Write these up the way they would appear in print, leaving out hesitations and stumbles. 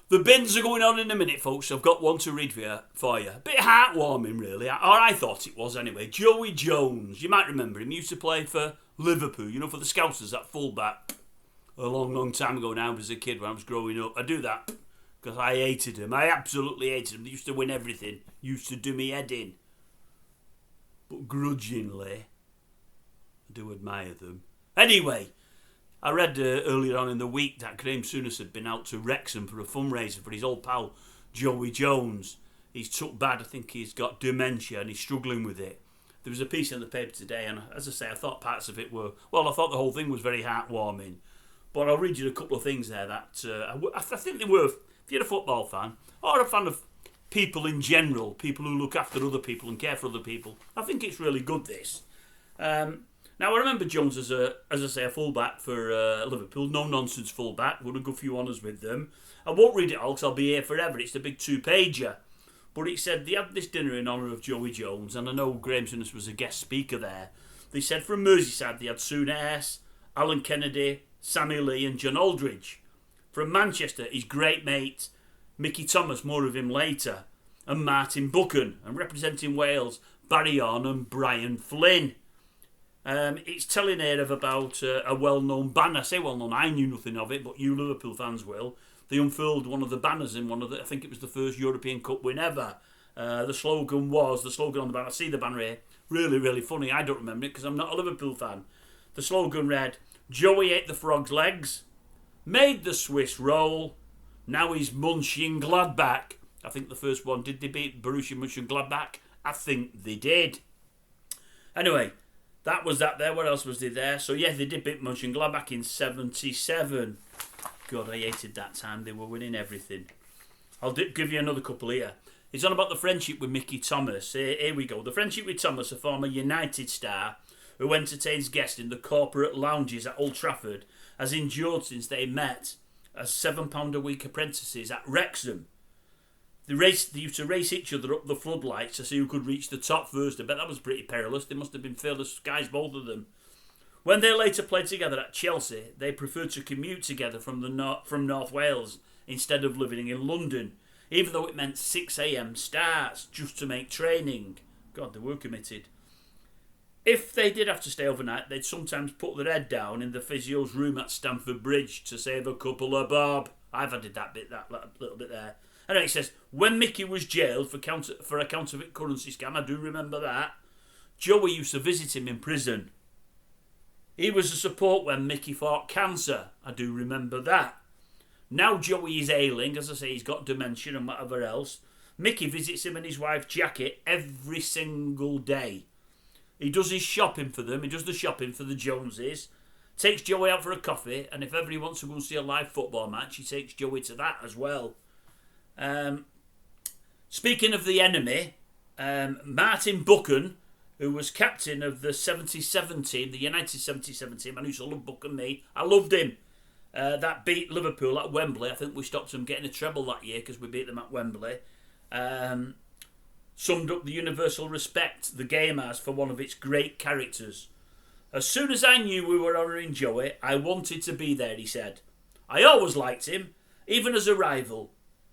The bins are going on in a minute, folks. I've got one to read for you. A bit heartwarming, really. Or I thought it was, anyway. Joey Jones. You might remember him. He used to play for Liverpool, for the Scousers, that full-back. A long, long time ago now, as a kid when I was growing up. I do that because I hated him. I absolutely hated him. They used to win everything. Used to do me head in. But grudgingly, I do admire them. Anyway, I read earlier on in the week that Graham Souness had been out to Wrexham for a fundraiser for his old pal Joey Jones. He's took bad. I think he's got dementia and he's struggling with it. There was a piece in the paper today, and as I say, I thought parts of it were... Well, I thought the whole thing was very heartwarming. But I'll read you a couple of things there that I think they were... If you're a football fan, or a fan of people in general, people who look after other people and care for other people, I think it's really good, this. Now, I remember Jones as a full-back for Liverpool. No-nonsense full-back. Won a good few honours with them. I won't read it all because I'll be here forever. It's the big two-pager. But it said they had this dinner in honour of Joey Jones, and I know Graham Souness was a guest speaker there. They said from Merseyside they had Souness, Alan Kennedy, Sammy Lee and John Aldridge. From Manchester, his great mate, Mickey Thomas, more of him later, and Martin Buchan. And representing Wales, Barry Orne and Brian Flynn. It's telling here about a well-known banner. I say well-known, I knew nothing of it, but you Liverpool fans will. They unfurled one of the banners in I think it was the first European Cup win ever. The slogan on the banner, I see the banner here, really, really funny. I don't remember it because I'm not a Liverpool fan. The slogan read, Joey ate the frog's legs, made the Swiss roll, now he's munching Gladbach. I think the first one, did they beat Borussia Mönchengladbach? I think they did. Anyway, that was that there. What else was there? So yeah, they did beat Mönchengladbach in 77. God, I hated that time. They were winning everything. I'll give you another couple here. It's on about the friendship with Mickey Thomas. Here we go. The friendship with Thomas, a former United star who entertains guests in the corporate lounges at Old Trafford, has endured since they met as £7 a week apprentices at Wrexham. They used to race each other up the floodlights to see who could reach the top first. I bet that was pretty perilous. They must have been fearless guys, both of them. When they later played together at Chelsea, they preferred to commute together from North Wales instead of living in London, even though it meant 6 a.m. starts just to make training. God, they were committed. If they did have to stay overnight, they'd sometimes put their head down in the physio's room at Stamford Bridge to save a couple of bob. I've added that little bit there. Anyway, it says, when Mickey was jailed for a counterfeit currency scam, I do remember that, Joey used to visit him in prison. He was a support when Mickey fought cancer. I do remember that. Now Joey is ailing, as I say, he's got dementia and whatever else. Mickey visits him and his wife Jackie every single day. He does his shopping for them. He does the shopping for the Joneses. Takes Joey out for a coffee, and if ever he wants to go and see a live football match, he takes Joey to that as well. Speaking of the enemy, Martin Buchan, who was captain of the 77 team, the United 77 team, and who used to love Buchan me. I loved him. That beat Liverpool at Wembley. I think we stopped them getting a treble that year because we beat them at Wembley. Summed up the universal respect the game has for one of its great characters. As soon as I knew we were honouring Joey, I wanted to be there, he said. I always liked him, even as a rival.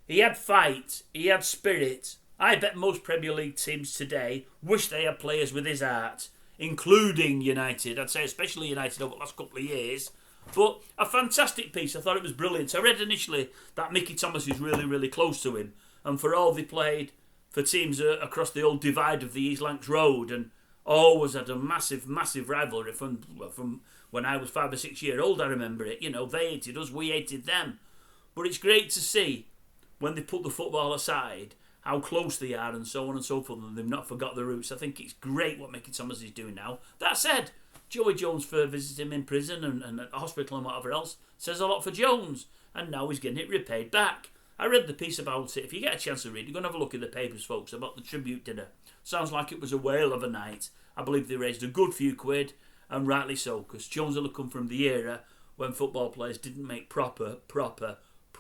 He had fight, he had spirit. I bet most Premier League teams today wish they had players with his heart, including United. I'd say especially United over the last couple of years. But a fantastic piece. I thought it was brilliant. I read initially that Mickey Thomas is really, really close to him. And for all they played for teams across the old divide of the East Lancs Road, and always had a massive, massive rivalry from when I was 5 or 6 years old, I remember it. They hated us, we hated them. But it's great to see, when they put the football aside, how close they are and so on and so forth, and they've not forgot their roots. I think it's great what Mickey Thomas is doing now. That said, Joey Jones for visiting him in prison and at the hospital and whatever else says a lot for Jones, and now he's getting it repaid back. I read the piece about it. If you get a chance to read it, go and have a look in the papers, folks, about the tribute dinner. Sounds like it was a whale of a night. I believe they raised a good few quid, and rightly so, because Jones will have come from the era when football players didn't make proper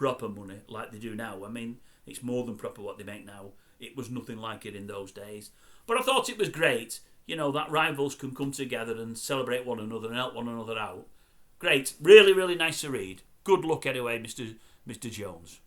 money like they do now. I mean, it's more than proper what they make now. It was nothing like it in those days. But I thought it was great, that rivals can come together and celebrate one another and help one another out. Great. Really, really nice to read. Good luck anyway, Mr. Jones.